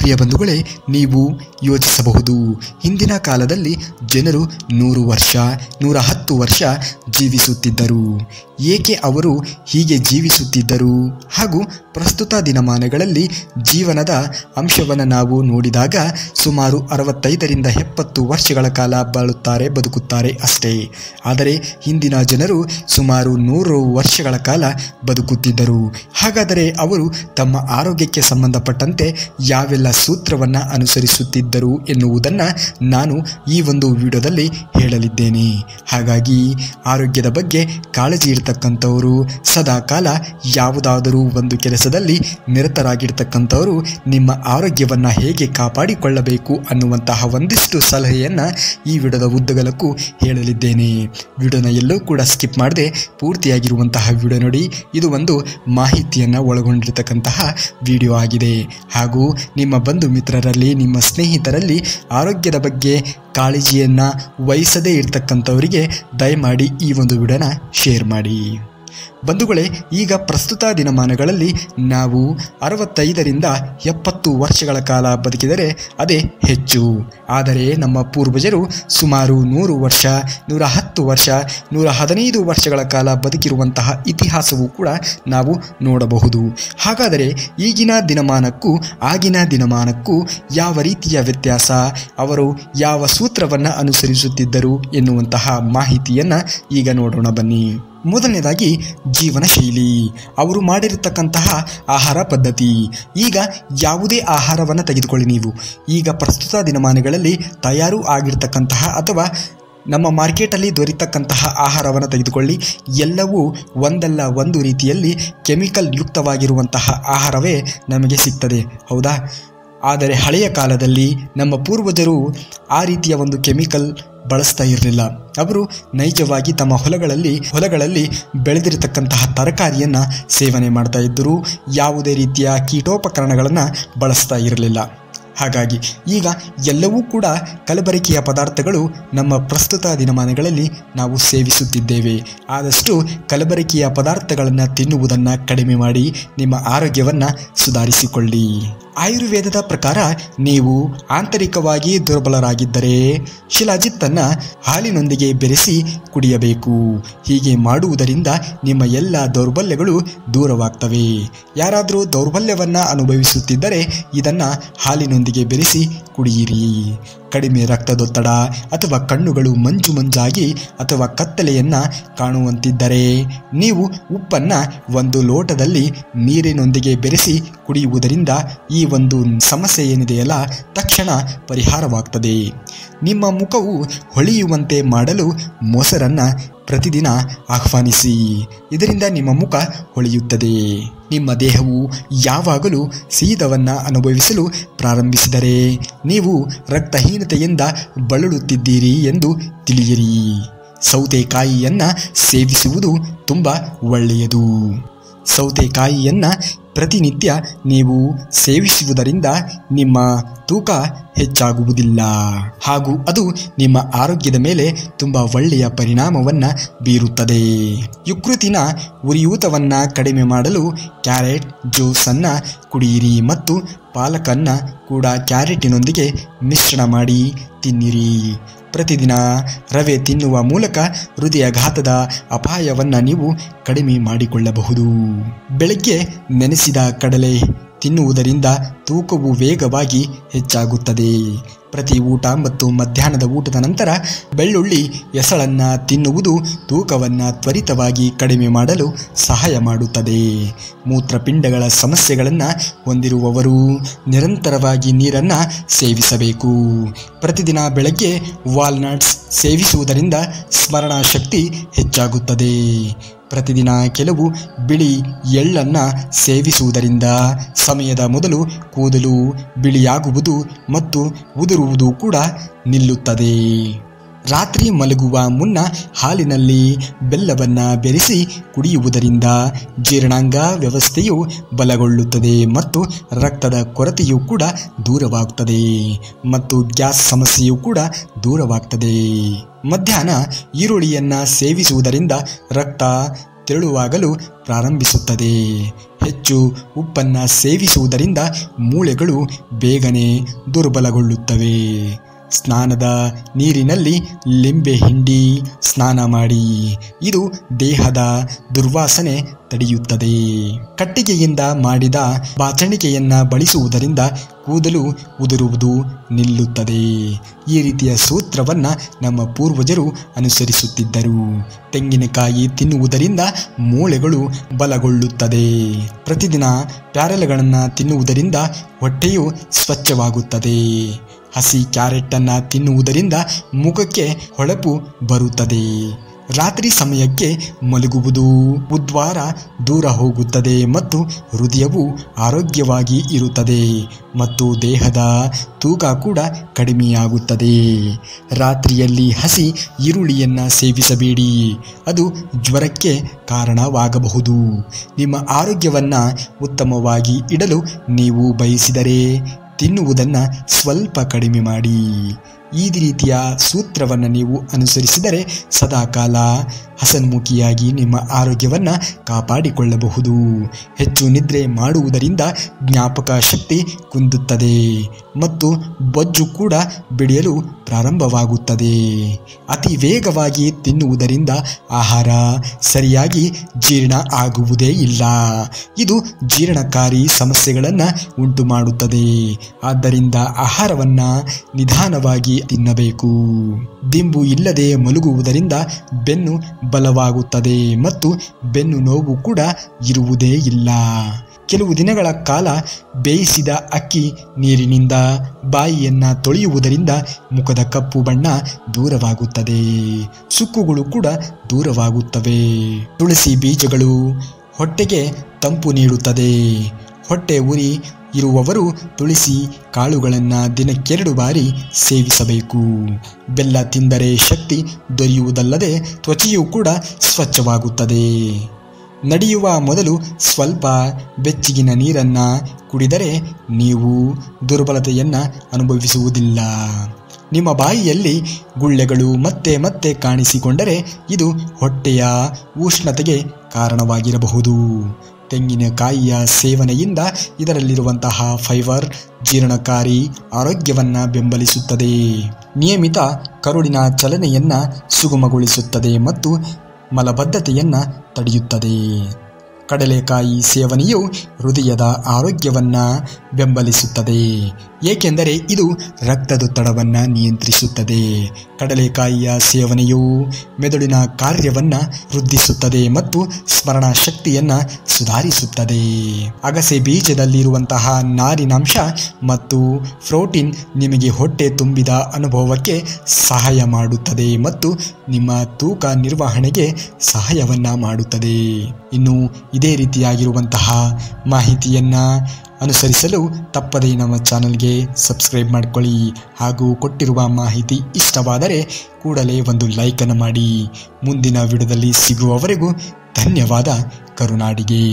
ಪ್ರಿಯ ಬಂಧುಗಳೇ, ನೀವು ಯೋಚಿಸಬಹುದು, ಹಿಂದಿನ ಕಾಲದಲ್ಲಿ ಜನರು 100 ವರ್ಷ 110 ವರ್ಷ ಜೀವಿಸುತ್ತಿದ್ದರು. ಏಕೆ ಅವರು ಹೀಗೆ ಜೀವಿಸುತ್ತಿದ್ದರು? ಹಾಗೂ ಪ್ರಸ್ತುತ ದಿನಮಾನಗಳಲ್ಲಿ ಜೀವನದ ಅಂಶವನ್ನು ನಾವು ನೋಡಿದಾಗ ಸುಮಾರು 65ರಿಂದ 70 ವರ್ಷಗಳ ಕಾಲ ಬದುಕುತ್ತಾರೆ ಅಷ್ಟೇ. ಆದರೆ ಹಿಂದಿನ ಜನರು ಸುಮಾರು 100 ವರ್ಷಗಳ ಕಾಲ ಬದುಕುತ್ತಿದ್ದರು. ಹಾಗಾದರೆ ಅವರು ತಮ್ಮ ಆರೋಗ್ಯಕ್ಕೆ ಸಂಬಂಧಪಟ್ಟಂತೆ ಯಾವೆಲ್ಲ ಸೂತ್ರವನ್ನು ಅನುಸರಿಸುತ್ತಿದ್ದರು ಎನ್ನುವುದನ್ನು ನಾನು ಈ ಒಂದು ವಿಡಿಯೋದಲ್ಲಿ ಹೇಳಲಿದ್ದೇನೆ. ಹಾಗಾಗಿ ಆರೋಗ್ಯದ ಬಗ್ಗೆ ಕಾಳಜಿ ಇರತಕ್ಕಂಥವರು, ಸದಾ ಕಾಲ ಯಾವುದಾದರೂ ಒಂದು ಕೆಲಸದಲ್ಲಿ ನಿರತರಾಗಿರ್ತಕ್ಕಂಥವರು ನಿಮ್ಮ ಆರೋಗ್ಯವನ್ನು ಹೇಗೆ ಕಾಪಾಡಿಕೊಳ್ಳಬೇಕು ಅನ್ನುವಂತಹ ಒಂದಿಷ್ಟು ಸಲಹೆಯನ್ನು ಈ ವಿಡಿಯೋದ ಉದ್ದಗಲಕ್ಕೂ ಹೇಳಲಿದ್ದೇನೆ. ವಿಡಿಯೋನ ಎಲ್ಲೂ ಕೂಡ ಸ್ಕಿಪ್ ಮಾಡದೆ ಪೂರ್ತಿಯಾಗಿರುವಂತಹ ವಿಡಿಯೋ ನೋಡಿ. ಇದು ಒಂದು ಮಾಹಿತಿಯನ್ನು ಒಳಗೊಂಡಿರತಕ್ಕಂತಹ ವಿಡಿಯೋ ಆಗಿದೆ. ಹಾಗೂ ನಿಮ್ಮ ಬಂಧು ಮಿತ್ರರಲ್ಲಿ, ನಿಮ್ಮ ಸ್ನೇಹಿತರಲ್ಲಿ ಆರೋಗ್ಯದ ಬಗ್ಗೆ ಕಾಳಜಿಯನ್ನು ವಹಿಸದೇ ಇರತಕ್ಕಂಥವರಿಗೆ ದಯಮಾಡಿ ಈ ಒಂದು ವಿಡಿಯೋನ ಶೇರ್ ಮಾಡಿ. ಬಂಧುಗಳೇ, ಈಗ ಪ್ರಸ್ತುತ ದಿನಮಾನಗಳಲ್ಲಿ ನಾವು 65ರಿಂದ 70 ವರ್ಷಗಳ ಕಾಲ ಬದುಕಿದರೆ ಅದೇ ಹೆಚ್ಚು. ಆದರೆ ನಮ್ಮ ಪೂರ್ವಜರು ಸುಮಾರು 100 ವರ್ಷ 110 ವರ್ಷ 115 ವರ್ಷಗಳ ಕಾಲ ಬದುಕಿರುವಂತಹ ಇತಿಹಾಸವೂ ಕೂಡ ನಾವು ನೋಡಬಹುದು. ಹಾಗಾದರೆ ಈಗಿನ ದಿನಮಾನಕ್ಕೂ ಆಗಿನ ದಿನಮಾನಕ್ಕೂ ಯಾವ ರೀತಿಯ ವ್ಯತ್ಯಾಸ, ಅವರು ಯಾವ ಸೂತ್ರವನ್ನು ಅನುಸರಿಸುತ್ತಿದ್ದರು ಎನ್ನುವಂತಹ ಮಾಹಿತಿಯನ್ನು ಈಗ ನೋಡೋಣ ಬನ್ನಿ. ಮೊದಲನೇದಾಗಿ ಜೀವನ ಶೈಲಿ, ಅವರು ಮಾಡಿರತಕ್ಕಂತಹ ಆಹಾರ ಪದ್ಧತಿ. ಈಗ ಯಾವುದೇ ಆಹಾರವನ್ನು ತೆಗೆದುಕೊಳ್ಳಿ ನೀವು, ಈಗ ಪ್ರಸ್ತುತ ದಿನಮಾನಗಳಲ್ಲಿ ತಯಾರು ಆಗಿರ್ತಕ್ಕಂತಹ ಅಥವಾ ನಮ್ಮ ಮಾರ್ಕೆಟಲ್ಲಿ ದೊರೆತಕ್ಕಂತಹ ಆಹಾರವನ್ನು ತೆಗೆದುಕೊಳ್ಳಿ, ಎಲ್ಲವೂ ಒಂದಲ್ಲ ಒಂದು ರೀತಿಯಲ್ಲಿ ಕೆಮಿಕಲ್ ಯುಕ್ತವಾಗಿರುವಂತಹ ಆಹಾರವೇ ನಮಗೆ ಸಿಗ್ತದೆ, ಹೌದಾ? ಆದರೆ ಹಳೆಯ ಕಾಲದಲ್ಲಿ ನಮ್ಮ ಪೂರ್ವಜರು ಆ ರೀತಿಯ ಒಂದು ಕೆಮಿಕಲ್ ಬಳಸ್ತಾ ಇರಲಿಲ್ಲ. ಅವರು ನೈಜವಾಗಿ ತಮ್ಮ ಹೊಲಗಳಲ್ಲಿ ಬೆಳೆದಿರತಕ್ಕಂತಹ ತರಕಾರಿಯನ್ನು ಸೇವನೆ ಮಾಡ್ತಾ ಇದ್ದರು. ಯಾವುದೇ ರೀತಿಯ ಕೀಟೋಪಕರಣಗಳನ್ನು ಬಳಸ್ತಾ ಇರಲಿಲ್ಲ. ಹಾಗಾಗಿ ಈಗ ಎಲ್ಲವೂ ಕೂಡ ಕಲಬೆರಕೆಯ ಪದಾರ್ಥಗಳು ನಮ್ಮ ಪ್ರಸ್ತುತ ದಿನಮಾನಗಳಲ್ಲಿ ನಾವು ಸೇವಿಸುತ್ತಿದ್ದೇವೆ. ಆದಷ್ಟು ಕಲಬೆರಕೆಯ ಪದಾರ್ಥಗಳನ್ನು ತಿನ್ನುವುದನ್ನು ಕಡಿಮೆ ಮಾಡಿ ನಿಮ್ಮ ಆರೋಗ್ಯವನ್ನು ಸುಧಾರಿಸಿಕೊಳ್ಳಿ. ಆಯುರ್ವೇದದ ಪ್ರಕಾರ ನೀವು ಆಂತರಿಕವಾಗಿ ದುರ್ಬಲರಾಗಿದ್ದರೆ ಶಿಲಾಜಿತ್ತನ್ನು ಹಾಲಿನೊಂದಿಗೆ ಬೆರೆಸಿ ಕುಡಿಯಬೇಕು. ಹೀಗೆ ಮಾಡುವುದರಿಂದ ನಿಮ್ಮ ಎಲ್ಲ ದೌರ್ಬಲ್ಯಗಳು ದೂರವಾಗ್ತವೆ. ಯಾರಾದರೂ ದೌರ್ಬಲ್ಯವನ್ನು ಅನುಭವಿಸುತ್ತಿದ್ದರೆ ಇದನ್ನು ಹಾಲಿನೊಂದಿಗೆ ಬೆರೆಸಿ ಕುಡಿಯಿರಿ. ಕಡಿಮೆ ರಕ್ತದೊತ್ತಡ ಅಥವಾ ಕಣ್ಣುಗಳು ಮಂಜಾಗಿ ಅಥವಾ ಕತ್ತಲೆಯನ್ನು ಕಾಣುವಂತಿದ್ದರೆ ನೀವು ಉಪ್ಪನ್ನು 1 ಲೋಟದಲ್ಲಿ ನೀರಿನೊಂದಿಗೆ ಬೆರೆಸಿ ಕುಡಿಯುವುದರಿಂದ ಈ ಒಂದು ಸಮಸ್ಯೆ ಏನಿದೆಯಲ್ಲ ತಕ್ಷಣ ಪರಿಹಾರವಾಗ್ತದೆ. ನಿಮ್ಮ ಮುಖವು ಹೊಳೆಯುವಂತೆ ಮಾಡಲು ಮೊಸರನ್ನು ಪ್ರತಿದಿನ ಆಹ್ವಾನಿಸಿ, ಇದರಿಂದ ನಿಮ್ಮ ಮುಖ ಹೊಳೆಯುತ್ತದೆ. ನಿಮ್ಮ ದೇಹವು ಯಾವಾಗಲೂ ಶೀತವನ್ನು ಅನುಭವಿಸಲು ಪ್ರಾರಂಭಿಸಿದರೆ ನೀವು ರಕ್ತಹೀನತೆಯಿಂದ ಬಳಲುತ್ತಿದ್ದೀರಿ ಎಂದು ತಿಳಿಯಿರಿ. ಸೌತೆಕಾಯಿಯನ್ನು ಸೇವಿಸುವುದು ತುಂಬ ಒಳ್ಳೆಯದು. ಸೌತೆಕಾಯಿಯನ್ನು ಪ್ರತಿನಿತ್ಯ ನೀವು ಸೇವಿಸುವುದರಿಂದ ನಿಮ್ಮ ತೂಕ ಹೆಚ್ಚಾಗುವುದಿಲ್ಲ ಹಾಗೂ ಅದು ನಿಮ್ಮ ಆರೋಗ್ಯದ ಮೇಲೆ ತುಂಬ ಒಳ್ಳೆಯ ಪರಿಣಾಮವನ್ನು ಬೀರುತ್ತದೆ. ಯಕೃತ್ತಿನ ಉರಿಯೂತವನ್ನು ಕಡಿಮೆ ಮಾಡಲು ಕ್ಯಾರೆಟ್ ಜ್ಯೂಸನ್ನು ಕುಡಿಯಿರಿ ಮತ್ತು ಪಾಲಕನ್ನು ಕೂಡ ಕ್ಯಾರೆಟಿನೊಂದಿಗೆ ಮಿಶ್ರಣ ಮಾಡಿ ತಿನ್ನಿರಿ. ಪ್ರತಿದಿನ ರವೆ ತಿನ್ನುವ ಮೂಲಕ ಹೃದಯಾಘಾತದ ಅಪಾಯವನ್ನು ನೀವು ಕಡಿಮೆ ಮಾಡಿಕೊಳ್ಳಬಹುದು. ಬೆಳಗ್ಗೆ ನೆನೆಸಿದ ಕಡಲೆ ತಿನ್ನುವುದರಿಂದ ತೂಕವು ವೇಗವಾಗಿ ಹೆಚ್ಚಾಗುತ್ತದೆ. ಪ್ರತಿ ಊಟ ಮತ್ತು ಮಧ್ಯಾಹ್ನದ ಊಟದ ನಂತರ ಬೆಳ್ಳುಳ್ಳಿ ಎಸಳನ್ನು ತಿನ್ನುವುದು ತೂಕವನ್ನು ತ್ವರಿತವಾಗಿ ಕಡಿಮೆ ಮಾಡಲು ಸಹಾಯ ಮಾಡುತ್ತದೆ. ಮೂತ್ರಪಿಂಡಗಳ ಸಮಸ್ಯೆಗಳನ್ನು ಹೊಂದಿರುವವರು ನಿರಂತರವಾಗಿ ನೀರನ್ನು ಸೇವಿಸಬೇಕು. ಪ್ರತಿದಿನ ಬೆಳಗ್ಗೆ ವಾಲ್ನಟ್ಸ್ ಸೇವಿಸುವುದರಿಂದ ಸ್ಮರಣ ಶಕ್ತಿ ಹೆಚ್ಚಾಗುತ್ತದೆ. ಪ್ರತಿದಿನ ಕೆಲವು ಬಿಳಿ ಎಳ್ಳನ್ನು ಸೇವಿಸುವುದರಿಂದ ಸಮಯದ ಮೊದಲು ಕೂದಲು ಬಿಳಿಯಾಗುವುದು ಮತ್ತು ಉದುರುವುದು ಕೂಡ ನಿಲ್ಲುತ್ತದೆ. ರಾತ್ರಿ ಮಲಗುವ ಮುನ್ನ ಹಾಲಿನಲ್ಲಿ ಬೆಲ್ಲವನ್ನು ಬೆರೆಸಿ ಕುಡಿಯುವುದರಿಂದ ಜೀರ್ಣಾಂಗ ವ್ಯವಸ್ಥೆಯು ಬಲಗೊಳ್ಳುತ್ತದೆ ಮತ್ತು ರಕ್ತದ ಕೊರತೆಯೂ ಕೂಡ ದೂರವಾಗುತ್ತದೆ ಮತ್ತು ಗ್ಯಾಸ್ ಸಮಸ್ಯೆಯೂ ಕೂಡ ದೂರವಾಗುತ್ತದೆ. ಮಧ್ಯಾಹ್ನ ಈರುಳ್ಳಿಯನ್ನು ಸೇವಿಸುವುದರಿಂದ ರಕ್ತ ತೆಳುವಾಗಲು ಪ್ರಾರಂಭಿಸುತ್ತದೆ. ಹೆಚ್ಚು ಉಪ್ಪನ್ನು ಸೇವಿಸುವುದರಿಂದ ಮೂಳೆಗಳು ಬೇಗನೆ ದುರ್ಬಲಗೊಳ್ಳುತ್ತವೆ. ಸ್ನಾನದ ನೀರಿನಲ್ಲಿ ಲಿಂಬೆ ಹಿಂಡಿ ಸ್ನಾನ ಮಾಡಿ. ಇದು ದೇಹದ ದುರ್ವಾಸನೆ ತಡೆಯುತ್ತದೆ. ಕಟ್ಟಿಗೆಯಿಂದ ಮಾಡಿದ ಬಾಚಣಿಕೆಯನ್ನು ಬಳಸುವುದರಿಂದ ಕೂದಲು ಉದುರುವುದು ನಿಲ್ಲುತ್ತದೆ. ಈ ರೀತಿಯ ಸೂತ್ರವನ್ನು ನಮ್ಮ ಪೂರ್ವಜರು ಅನುಸರಿಸುತ್ತಿದ್ದರು. ತೆಂಗಿನಕಾಯಿ ತಿನ್ನುವುದರಿಂದ ಮೂಳೆಗಳು ಬಲಗೊಳ್ಳುತ್ತದೆ. ಪ್ರತಿದಿನ ಪ್ಯಾರಲೆಗಳನ್ನು ತಿನ್ನುವುದರಿಂದ ಹೊಟ್ಟೆಯು ಸ್ವಚ್ಛವಾಗುತ್ತದೆ. ಹಸಿ ಕ್ಯಾರೆಟನ್ನು ತಿನ್ನುವುದರಿಂದ ಮುಖಕ್ಕೆ ಹೊಳಪು ಬರುತ್ತದೆ. ರಾತ್ರಿ ಸಮಯಕ್ಕೆ ಮಲಗುವುದು ಉದ್ವಾರ ದೂರ ಹೋಗುತ್ತದೆ ಮತ್ತು ಹೃದಯವು ಆರೋಗ್ಯವಾಗಿ ಇರುತ್ತದೆ ಮತ್ತು ದೇಹದ ತೂಕ ಕೂಡ ಕಡಿಮೆಯಾಗುತ್ತದೆ. ರಾತ್ರಿಯಲ್ಲಿ ಹಸಿ ಈರುಳ್ಳಿಯನ್ನು ಸೇವಿಸಬೇಡಿ, ಅದು ಜ್ವರಕ್ಕೆ ಕಾರಣವಾಗಬಹುದು. ನಿಮ್ಮ ಆರೋಗ್ಯವನ್ನು ಉತ್ತಮವಾಗಿ ಇಡಲು ನೀವು ಬಯಸಿದರೆ ತಿನ್ನುವುದನ್ನು ಸ್ವಲ್ಪ ಕಡಿಮೆ ಮಾಡಿ. ಈ ರೀತಿಯ ಸೂತ್ರವನ್ನು ನೀವು ಅನುಸರಿಸಿದರೆ ಸದಾಕಾಲ ಹಸನ್ಮುಖಿಯಾಗಿ ನಿಮ್ಮ ಆರೋಗ್ಯವನ್ನು ಕಾಪಾಡಿಕೊಳ್ಳಬಹುದು. ಹೆಚ್ಚು ನಿದ್ರೆ ಮಾಡುವುದರಿಂದ ಜ್ಞಾಪಕ ಶಕ್ತಿ ಕುಂದುತ್ತದೆ ಮತ್ತು ಬೊಜ್ಜು ಕೂಡ ಬೆಳೆಯಲು ಪ್ರಾರಂಭವಾಗುತ್ತದೆ. ಅತಿ ವೇಗವಾಗಿ ತಿನ್ನುವುದರಿಂದ ಆಹಾರ ಸರಿಯಾಗಿ ಜೀರ್ಣ ಆಗುವುದೇ ಇಲ್ಲ. ಇದು ಜೀರ್ಣಕಾರಿ ಸಮಸ್ಯೆಗಳನ್ನು ಉಂಟು ಮಾಡುತ್ತದೆ. ಆದ್ದರಿಂದ ಆಹಾರವನ್ನು ನಿಧಾನವಾಗಿ ತಿನ್ನಬೇಕು. ದಿಂಬು ಇಲ್ಲದೆ ಮಲಗುವುದರಿಂದ ಬೆನ್ನು ಬಲವಾಗುತ್ತದೆ ಮತ್ತು ಬೆನ್ನು ನೋವು ಕೂಡ ಇರುವುದೇ ಇಲ್ಲ. ಕೆಲವು ದಿನಗಳ ಕಾಲ ಬೇಯಿಸಿದ ಅಕ್ಕಿ ನೀರಿನಿಂದ ಬಾಯಿಯನ್ನು ತೊಳೆಯುವುದರಿಂದ ಮುಖದ ಕಪ್ಪು ಬಣ್ಣ ದೂರವಾಗುತ್ತದೆ. ಸುಕ್ಕುಗಳು ಕೂಡ ದೂರವಾಗುತ್ತವೆ. ತುಳಸಿ ಬೀಜಗಳು ಹೊಟ್ಟೆಗೆ ತಂಪು ನೀಡುತ್ತದೆ. ಹೊಟ್ಟೆ ಉರಿ ಇರುವವರು ತುಳಸಿ ಕಾಳುಗಳನ್ನು ದಿನಕ್ಕೆ2 ಬಾರಿ ಸೇವಿಸಬೇಕು. ಬೆಲ್ಲ ತಿಂದರೆ ಶಕ್ತಿ ದೊರೆಯುವುದಲ್ಲದೆ ತ್ವಚೆಯೂ ಕೂಡ ಸ್ವಚ್ಛವಾಗುತ್ತದೆ. ನಡೆಯುವ ಮೊದಲು ಸ್ವಲ್ಪ ಬೆಚ್ಚಗಿನ ನೀರನ್ನು ಕುಡಿದರೆ ನೀವು ದುರ್ಬಲತೆಯನ್ನು ಅನುಭವಿಸುವುದಿಲ್ಲ. ನಿಮ್ಮ ಬಾಯಿಯಲ್ಲಿ ಗುಳ್ಳೆಗಳು ಮತ್ತೆ ಮತ್ತೆ ಕಾಣಿಸಿಕೊಂಡರೆ ಇದು ಹೊಟ್ಟೆಯ ಉಷ್ಣತೆಗೆ ಕಾರಣವಾಗಿರಬಹುದು. ತೆಂಗಿನಕಾಯಿಯ ಸೇವನೆಯಿಂದ ಇದರಲ್ಲಿರುವಂತಹ ಫೈಬರ್ ಜೀರ್ಣಕಾರಿ ಆರೋಗ್ಯವನ್ನು ಬೆಂಬಲಿಸುತ್ತದೆ. ನಿಯಮಿತ ಕರುಳಿನ ಚಲನೆಯನ್ನು ಸುಗಮಗೊಳಿಸುತ್ತದೆ ಮತ್ತು ಮಲಬದ್ಧತೆಯನ್ನು ತಡೆಯುತ್ತದೆ. ಕಡಲೆಕಾಯಿ ಸೇವನೆಯು ಹೃದಯದ ಆರೋಗ್ಯವನ್ನು ಬೆಂಬಲಿಸುತ್ತದೆ, ಏಕೆಂದರೆ ಇದು ರಕ್ತದೊತ್ತಡವನ್ನು ನಿಯಂತ್ರಿಸುತ್ತದೆ. ಕಡಲೆಕಾಯಿಯ ಸೇವನೆಯು ಮೆದುಳಿನ ಕಾರ್ಯವನ್ನು ವೃದ್ಧಿಸುತ್ತದೆ ಮತ್ತು ಸ್ಮರಣ ಶಕ್ತಿಯನ್ನು ಸುಧಾರಿಸುತ್ತದೆ. ಅಗಸೆ ಬೀಜದಲ್ಲಿರುವಂತಹ ನಾರಿನಾಂಶ ಮತ್ತು ಪ್ರೋಟೀನ್ ನಿಮಗೆ ಹೊಟ್ಟೆ ತುಂಬಿದ ಅನುಭವಕ್ಕೆ ಸಹಾಯ ಮಾಡುತ್ತದೆ ಮತ್ತು ನಿಮ್ಮ ತೂಕ ನಿರ್ವಹಣೆಗೆ ಸಹಾಯವನ್ನು ಮಾಡುತ್ತದೆ. ಇನ್ನು ಇದೇ ರೀತಿಯಾಗಿರುವಂತಹ ಮಾಹಿತಿಯನ್ನು ಅನುಸರಿಸಲು ತಪ್ಪದೇ ನಮ್ಮ ಚಾನಲ್ಗೆ ಸಬ್ಸ್ಕ್ರೈಬ್ ಮಾಡಿಕೊಳ್ಳಿ. ಹಾಗೂ ಕೊಟ್ಟಿರುವ ಮಾಹಿತಿ ಇಷ್ಟವಾದರೆ ಕೂಡಲೇ ಒಂದು ಲೈಕನ್ನು ಮಾಡಿ. ಮುಂದಿನ ವಿಡಿಯೋದಲ್ಲಿ ಸಿಗುವವರೆಗೂ ಧನ್ಯವಾದ. ಕರುನಾಡಿಗೆ.